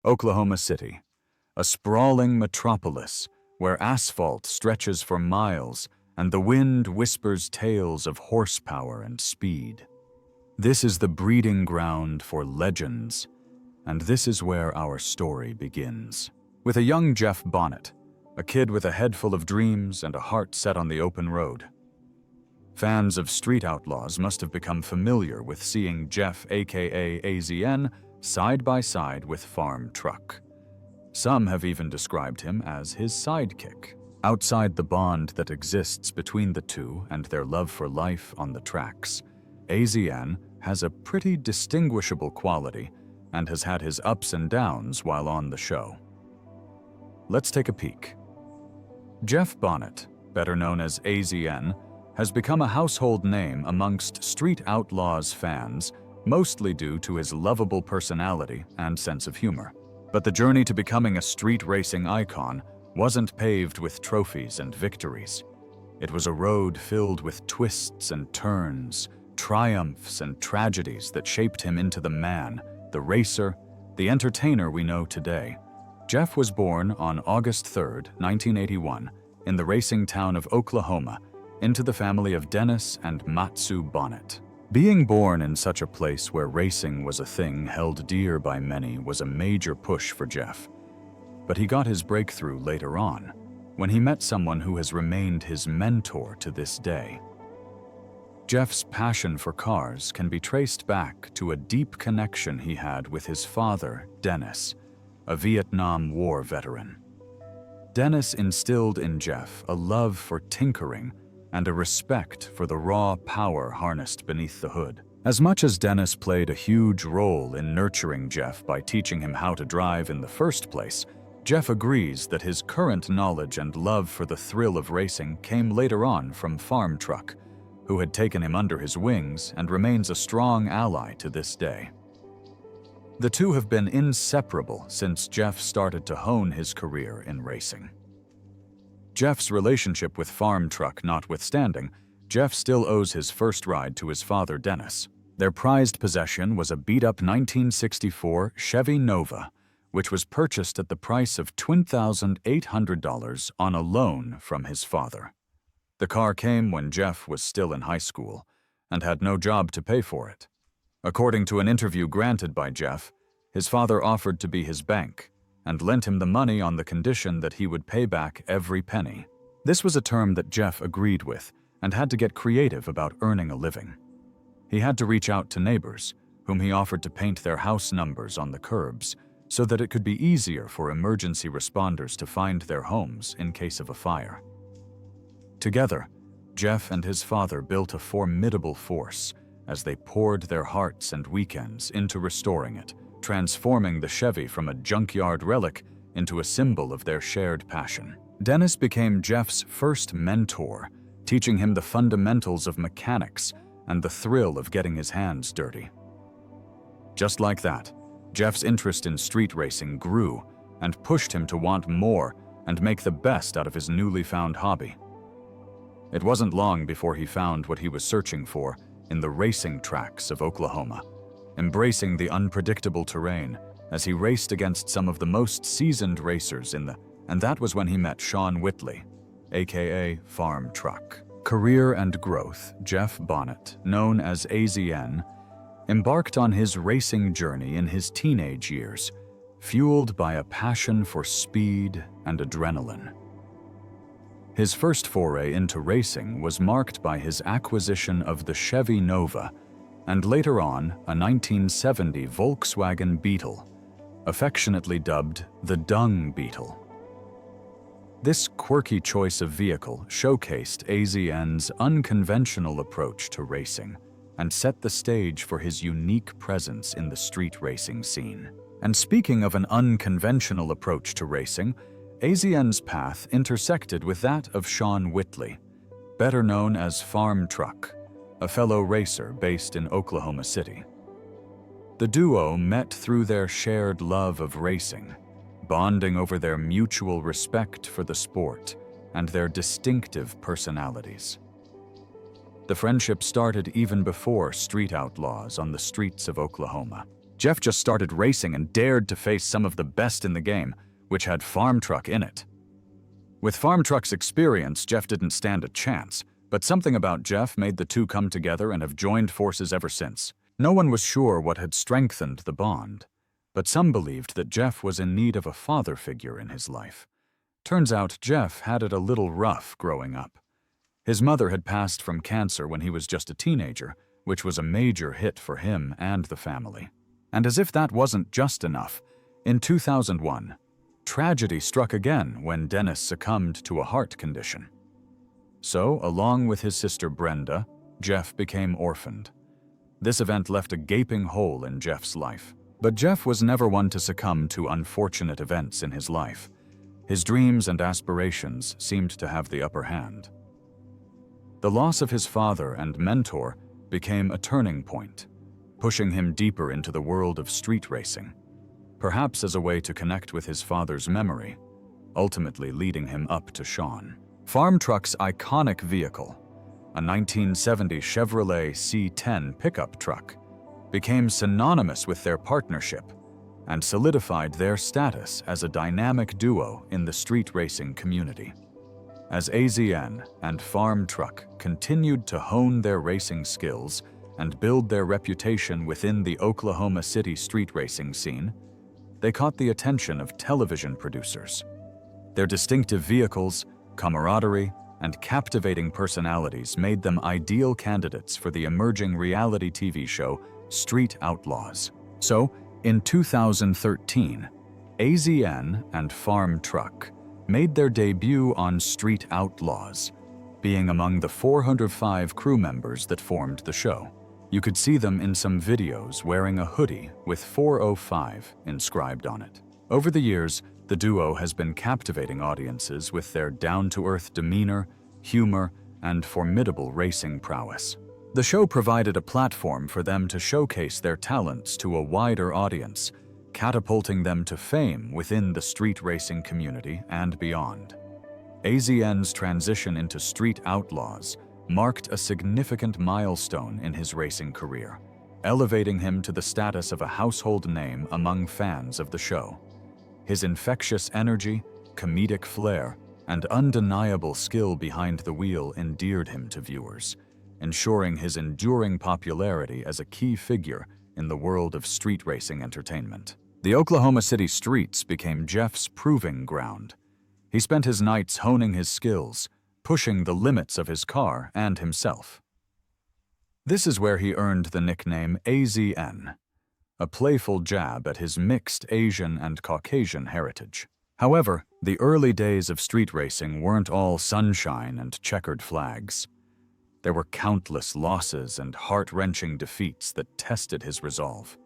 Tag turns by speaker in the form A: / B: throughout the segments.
A: Oklahoma City, a sprawling metropolis where asphalt stretches for miles and the wind whispers tales of horsepower and speed. This is the breeding ground for legends, and this is where our story begins. With a young Jeff Bonnet, a kid with a head full of dreams and a heart set on the open road. Fans of Street Outlaws must have become familiar with seeing Jeff, aka AZN, side by side with Farm Truck. Some have even described him as his sidekick. Outside the bond that exists between the two and their love for life on the tracks, AZN has a pretty distinguishable quality and has had his ups and downs while on the show. Let's take a peek. Jeff Bonnet, better known as AZN, has become a household name amongst Street Outlaws fans, mostly due to his lovable personality and sense of humor. But the journey to becoming a street racing icon wasn't paved with trophies and victories. It was a road filled with twists and turns, triumphs and tragedies that shaped him into the man, the racer, the entertainer we know today. Jeff was born on August 3, 1981, in the racing town of Oklahoma, into the family of Dennis and Matsu Bonnet. Being born in such a place where racing was a thing held dear by many was a major push for Jeff. But he got his breakthrough later on, when he met someone who has remained his mentor to this day. Jeff's passion for cars can be traced back to a deep connection he had with his father, Dennis, a Vietnam War veteran. Dennis instilled in Jeff a love for tinkering and a respect for the raw power harnessed beneath the hood. As much as Dennis played a huge role in nurturing Jeff by teaching him how to drive in the first place, Jeff agrees that his current knowledge and love for the thrill of racing came later on from Farm Truck, who had taken him under his wings and remains a strong ally to this day. The two have been inseparable since Jeff started to hone his career in racing. Jeff's relationship with Farm Truck notwithstanding, Jeff still owes his first ride to his father, Dennis. Their prized possession was a beat-up 1964 Chevy Nova, which was purchased at the price of $20,800 on a loan from his father. The car came when Jeff was still in high school and had no job to pay for it. According to an interview granted by Jeff, his father offered to be his bank and lent him the money on the condition that he would pay back every penny. This was a term that Jeff agreed with and had to get creative about earning a living. He had to reach out to neighbors, whom he offered to paint their house numbers on the curbs so that it could be easier for emergency responders to find their homes in case of a fire. Together, Jeff and his father built a formidable force as they poured their hearts and weekends into restoring it, transforming the Chevy from a junkyard relic into a symbol of their shared passion. Dennis became Jeff's first mentor, teaching him the fundamentals of mechanics and the thrill of getting his hands dirty. Just like that, Jeff's interest in street racing grew and pushed him to want more and make the best out of his newly found hobby. It wasn't long before he found what he was searching for in the racing tracks of Oklahoma, embracing the unpredictable terrain as he raced against some of the most seasoned racers and that was when he met Sean Whitley, aka Farm Truck. Career and growth, Jeff Bonnet, known as AZN, embarked on his racing journey in his teenage years, fueled by a passion for speed and adrenaline. His first foray into racing was marked by his acquisition of the Chevy Nova and later on a 1970 Volkswagen Beetle, affectionately dubbed the Dung Beetle. This quirky choice of vehicle showcased AZN's unconventional approach to racing and set the stage for his unique presence in the street racing scene. And speaking of an unconventional approach to racing, AZN's path intersected with that of Sean Whitley, better known as Farm Truck, a fellow racer based in Oklahoma City. The duo met through their shared love of racing, bonding over their mutual respect for the sport and their distinctive personalities. The friendship started even before Street Outlaws on the streets of Oklahoma. Jeff just started racing and dared to face some of the best in the game, which had farm truck in it. With farm truck's experience, Jeff didn't stand a chance, but something about Jeff made the two come together and have joined forces ever since. No one was sure what had strengthened the bond, but some believed that Jeff was in need of a father figure in his life. Turns out Jeff had it a little rough growing up. His mother had passed from cancer when he was just a teenager, which was a major hit for him and the family. And as if that wasn't just enough, in 2001, tragedy struck again when Dennis succumbed to a heart condition. So, along with his sister Brenda, Jeff became orphaned. This event left a gaping hole in Jeff's life. But Jeff was never one to succumb to unfortunate events in his life. His dreams and aspirations seemed to have the upper hand. The loss of his father and mentor became a turning point, pushing him deeper into the world of street racing, perhaps as a way to connect with his father's memory, ultimately leading him up to Sean. Farm Truck's iconic vehicle, a 1970 Chevrolet C10 pickup truck, became synonymous with their partnership and solidified their status as a dynamic duo in the street racing community. As AZN and Farm Truck continued to hone their racing skills and build their reputation within the Oklahoma City street racing scene, they caught the attention of television producers. Their distinctive vehicles, camaraderie, and captivating personalities made them ideal candidates for the emerging reality TV show Street Outlaws. So, in 2013, AZN and Farm Truck made their debut on Street Outlaws, being among the 405 crew members that formed the show. You could see them in some videos wearing a hoodie with 405 inscribed on it. Over the years, the duo has been captivating audiences with their down-to-earth demeanor, humor, and formidable racing prowess. The show provided a platform for them to showcase their talents to a wider audience, catapulting them to fame within the street racing community and beyond. AZN's transition into Street Outlaws marked a significant milestone in his racing career, elevating him to the status of a household name among fans of the show. His infectious energy, comedic flair, and undeniable skill behind the wheel endeared him to viewers, ensuring his enduring popularity as a key figure in the world of street racing entertainment. The Oklahoma City streets became Jeff's proving ground. He spent his nights honing his skills, pushing the limits of his car and himself. This is where he earned the nickname AZN, a playful jab at his mixed Asian and Caucasian heritage. However, the early days of street racing weren't all sunshine and checkered flags. There were countless losses and heart-wrenching defeats that tested his resolve.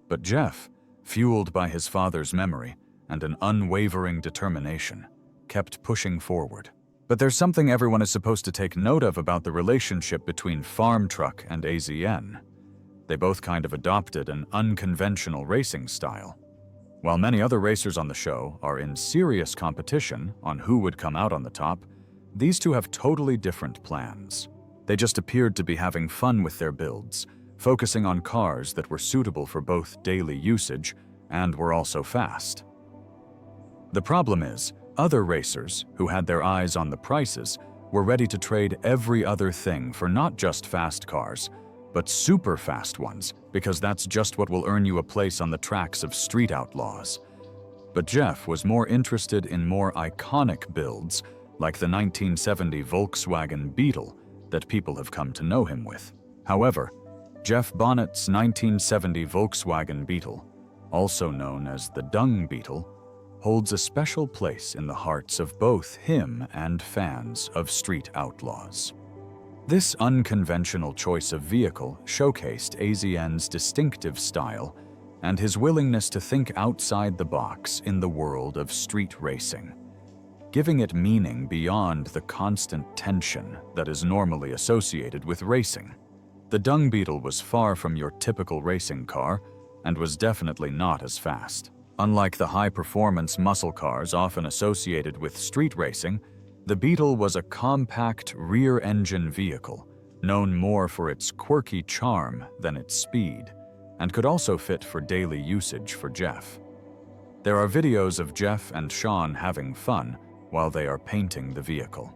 A: But Jeff, fueled by his father's memory and an unwavering determination, kept pushing forward. But there's something everyone is supposed to take note of about the relationship between Farm Truck and AZN. They both kind of adopted an unconventional racing style. While many other racers on the show are in serious competition on who would come out on the top, these two have totally different plans. They just appeared to be having fun with their builds, focusing on cars that were suitable for both daily usage and were also fast. The problem is, other racers who had their eyes on the prices were ready to trade every other thing for not just fast cars, but super fast ones, because that's just what will earn you a place on the tracks of Street Outlaws. But Jeff was more interested in more iconic builds, like the 1970 Volkswagen Beetle that people have come to know him with. However, Jeff Bonnet's 1970 Volkswagen Beetle, also known as the Dung Beetle, holds a special place in the hearts of both him and fans of Street Outlaws. This unconventional choice of vehicle showcased AZN's distinctive style and his willingness to think outside the box in the world of street racing, giving it meaning beyond the constant tension that is normally associated with racing. The Dung Beetle was far from your typical racing car and was definitely not as fast. Unlike the high-performance muscle cars often associated with street racing, the Beetle was a compact rear-engine vehicle, known more for its quirky charm than its speed, and could also fit for daily usage for Jeff. There are videos of Jeff and Sean having fun while they are painting the vehicle.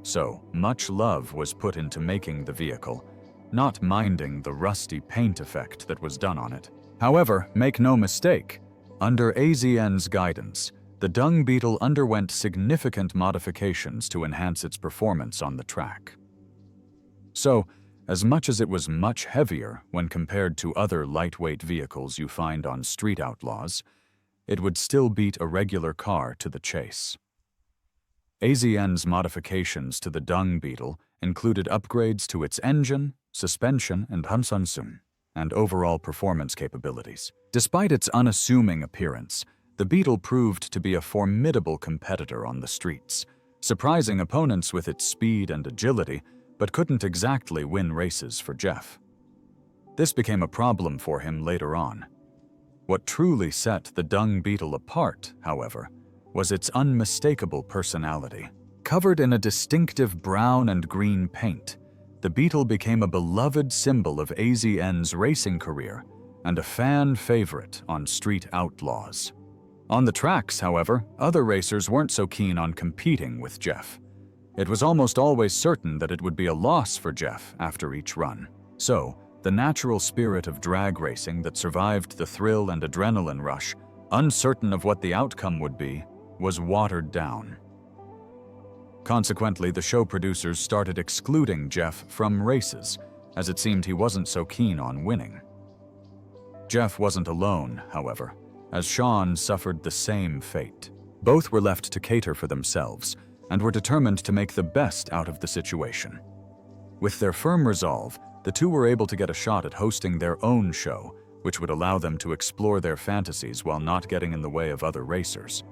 A: So, much love was put into making the vehicle, not minding the rusty paint effect that was done on it. However, make no mistake, under AZN's guidance, the dung beetle underwent significant modifications to enhance its performance on the track. So, as much as it was much heavier when compared to other lightweight vehicles you find on street Outlaws, it would still beat a regular car to the chase. AZN's modifications to the dung beetle included upgrades to its engine, suspension, and overall performance capabilities. Despite its unassuming appearance, the Beetle proved to be a formidable competitor on the streets, surprising opponents with its speed and agility, but couldn't exactly win races for Jeff. This became a problem for him later on. What truly set the dung beetle apart, however, was its unmistakable personality. Covered in a distinctive brown and green paint, the Beetle became a beloved symbol of AZN's racing career and a fan favorite on street Outlaws. On the tracks, however, other racers weren't so keen on competing with Jeff. It was almost always certain that it would be a loss for Jeff after each run. So, the natural spirit of drag racing that survived the thrill and adrenaline rush, uncertain of what the outcome would be, was watered down. Consequently, the show producers started excluding Jeff from races, as it seemed he wasn't so keen on winning. Jeff wasn't alone, however, as Sean suffered the same fate. Both were left to cater for themselves, and were determined to make the best out of the situation. With their firm resolve, the two were able to get a shot at hosting their own show, which would allow them to explore their fantasies while not getting in the way of other racers.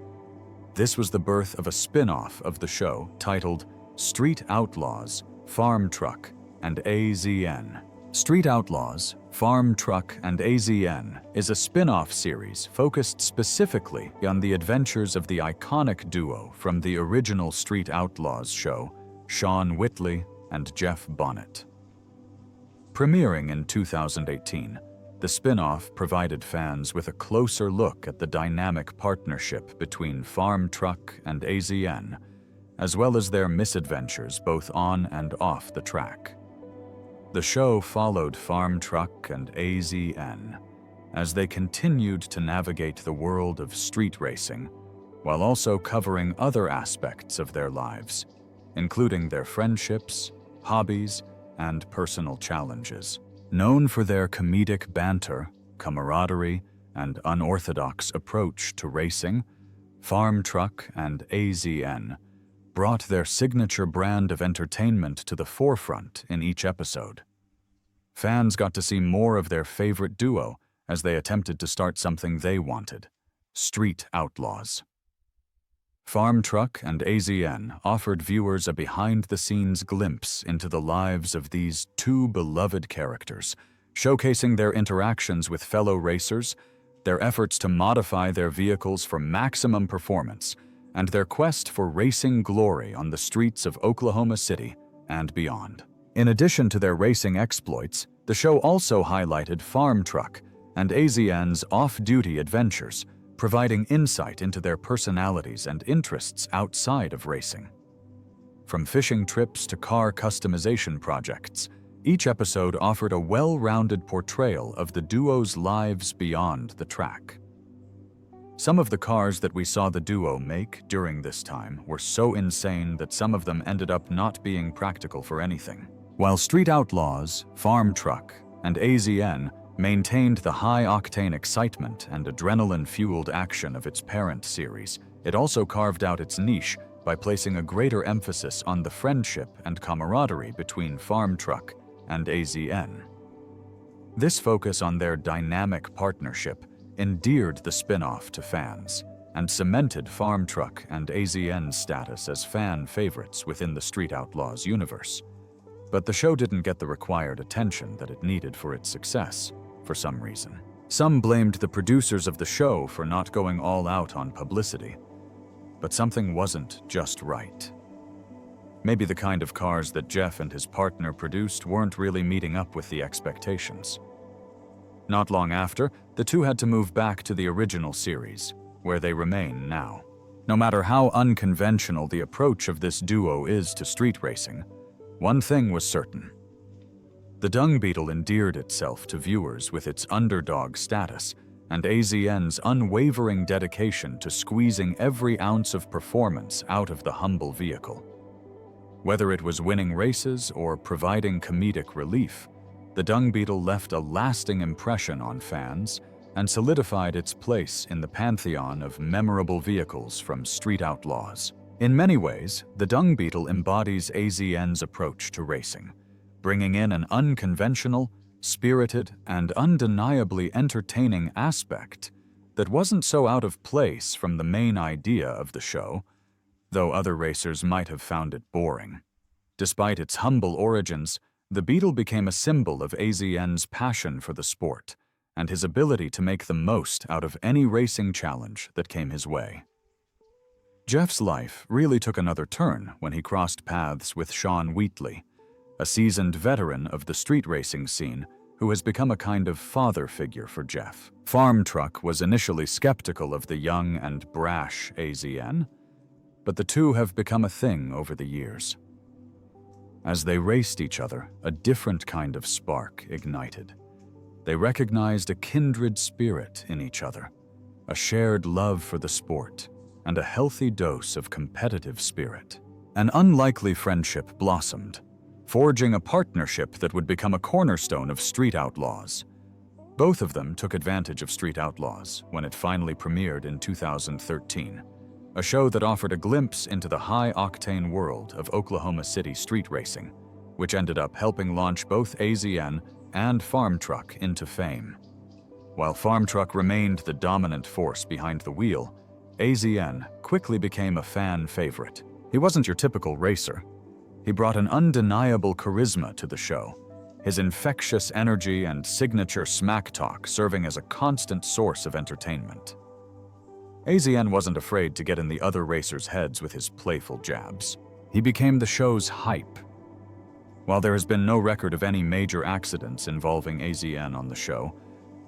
A: This was the birth of a spin-off of the show titled Street Outlaws, Farm Truck, and AZN. Street Outlaws, Farm Truck, and AZN is a spin-off series focused specifically on the adventures of the iconic duo from the original Street Outlaws show, Sean Whitley and Jeff Bonnet. Premiering in 2018, the spin-off provided fans with a closer look at the dynamic partnership between Farm Truck and AZN, as well as their misadventures both on and off the track. The show followed Farm Truck and AZN as they continued to navigate the world of street racing, while also covering other aspects of their lives, including their friendships, hobbies, and personal challenges. Known for their comedic banter, camaraderie, and unorthodox approach to racing, Farm Truck and AZN brought their signature brand of entertainment to the forefront in each episode. Fans got to see more of their favorite duo as they attempted to start something they wanted: Street Outlaws. Farm Truck and AZN offered viewers a behind-the-scenes glimpse into the lives of these two beloved characters, showcasing their interactions with fellow racers, their efforts to modify their vehicles for maximum performance, and their quest for racing glory on the streets of Oklahoma City and beyond. In addition to their racing exploits, the show also highlighted Farm Truck and AZN's off-duty adventures, providing insight into their personalities and interests outside of racing. From fishing trips to car customization projects, each episode offered a well-rounded portrayal of the duo's lives beyond the track. Some of the cars that we saw the duo make during this time were so insane that some of them ended up not being practical for anything. While Street Outlaws, Farm Truck, and AZN maintained the high-octane excitement and adrenaline-fueled action of its parent series, it also carved out its niche by placing a greater emphasis on the friendship and camaraderie between Farm Truck and AZN. This focus on their dynamic partnership endeared the spin-off to fans and cemented Farm Truck and AZN's status as fan favorites within the Street Outlaws universe. But the show didn't get the required attention that it needed for its success, for some reason. Some blamed the producers of the show for not going all out on publicity, but something wasn't just right. Maybe the kind of cars that Jeff and his partner produced weren't really meeting up with the expectations. Not long after, the two had to move back to the original series, where they remain now. No matter how unconventional the approach of this duo is to street racing, one thing was certain. The Dung Beetle endeared itself to viewers with its underdog status and AZN's unwavering dedication to squeezing every ounce of performance out of the humble vehicle. Whether it was winning races or providing comedic relief, the Dung Beetle left a lasting impression on fans and solidified its place in the pantheon of memorable vehicles from street outlaws. In many ways, the Dung Beetle embodies AZN's approach to racing, bringing in an unconventional, spirited, and undeniably entertaining aspect that wasn't so out of place from the main idea of the show, though other racers might have found it boring. Despite its humble origins, the Beetle became a symbol of AZN's passion for the sport and his ability to make the most out of any racing challenge that came his way. Jeff's life really took another turn when he crossed paths with Sean Wheatley, a seasoned veteran of the street racing scene who has become a kind of father figure for Jeff. Farm Truck was initially skeptical of the young and brash AZN, but the two have become a thing over the years. As they raced each other, a different kind of spark ignited. They recognized a kindred spirit in each other, a shared love for the sport, and a healthy dose of competitive spirit. An unlikely friendship blossomed, forging a partnership that would become a cornerstone of Street Outlaws. Both of them took advantage of Street Outlaws when it finally premiered in 2013, a show that offered a glimpse into the high-octane world of Oklahoma City street racing, which ended up helping launch both AZN and Farm Truck into fame. While Farm Truck remained the dominant force behind the wheel, AZN quickly became a fan favorite. He wasn't your typical racer. He brought an undeniable charisma to the show, his infectious energy and signature smack talk serving as a constant source of entertainment. AZN wasn't afraid to get in the other racers' heads with his playful jabs. He became the show's hype. While there has been no record of any major accidents involving AZN on the show,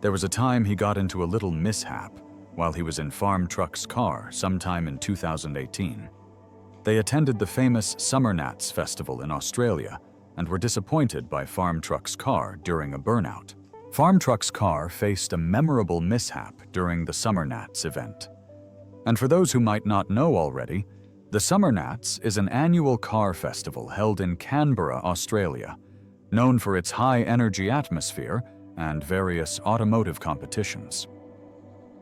A: there was a time he got into a little mishap while he was in Farm Truck's car sometime in 2018. They attended the famous Summer Nats Festival in Australia and were disappointed by Farm Truck's car during a burnout. Farm Truck's car faced a memorable mishap during the Summer Nats event. And for those who might not know already, the Summer Nats is an annual car festival held in Canberra, Australia, known for its high-energy atmosphere and various automotive competitions.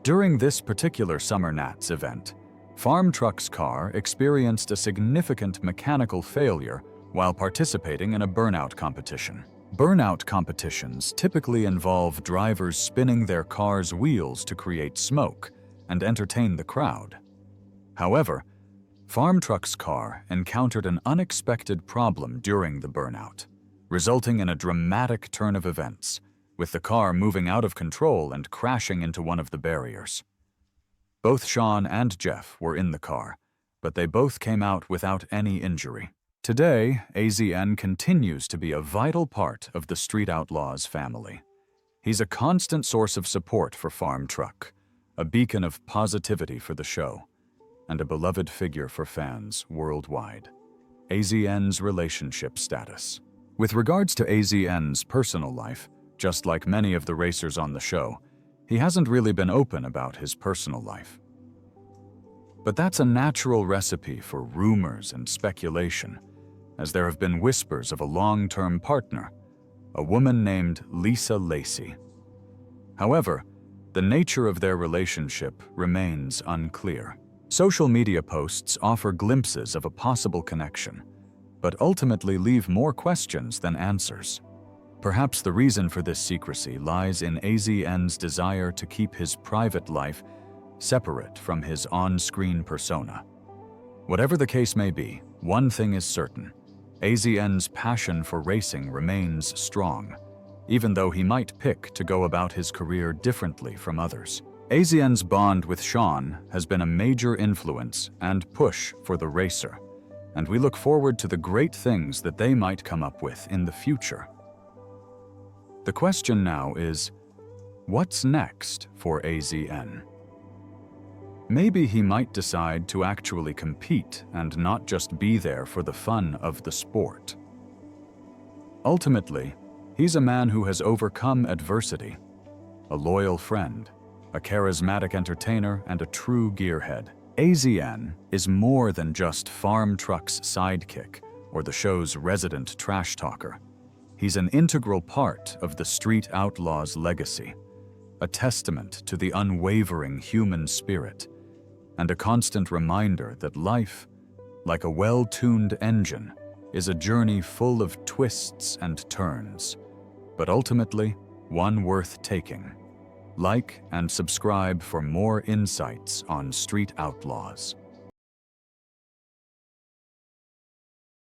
A: During this particular Summer Nats event, Farm Truck's car experienced a significant mechanical failure while participating in a burnout competition. Burnout competitions typically involve drivers spinning their car's wheels to create smoke and entertain the crowd. However, Farm Truck's car encountered an unexpected problem during the burnout, resulting in a dramatic turn of events, with the car moving out of control and crashing into one of the barriers. Both Sean and Jeff were in the car, but they both came out without any injury. Today, AZN continues to be a vital part of the Street Outlaws family. He's a constant source of support for Farm Truck, a beacon of positivity for the show, and a beloved figure for fans worldwide. AZN's relationship status. With regards to AZN's personal life, just like many of the racers on the show, he hasn't really been open about his personal life. But that's a natural recipe for rumors and speculation, as there have been whispers of a long-term partner, a woman named Lisa Lacey. However, the nature of their relationship remains unclear. Social media posts offer glimpses of a possible connection, but ultimately leave more questions than answers. Perhaps the reason for this secrecy lies in AZN's desire to keep his private life separate from his on-screen persona. Whatever the case may be, one thing is certain: AZN's passion for racing remains strong, even though he might pick to go about his career differently from others. AZN's bond with Sean has been a major influence and push for the racer, and we look forward to the great things that they might come up with in the future. The question now is, What's next for AZN? Maybe he might decide to actually compete and not just be there for the fun of the sport. Ultimately, he's a man who has overcome adversity, a loyal friend, a charismatic entertainer, and a true gearhead. AZN is more than just Farm Truck's sidekick or the show's resident trash talker. He's an integral part of the Street Outlaws' legacy, a testament to the unwavering human spirit, and a constant reminder that life, like a well-tuned engine, is a journey full of twists and turns, but ultimately one worth taking. Like and subscribe for more insights on Street Outlaws.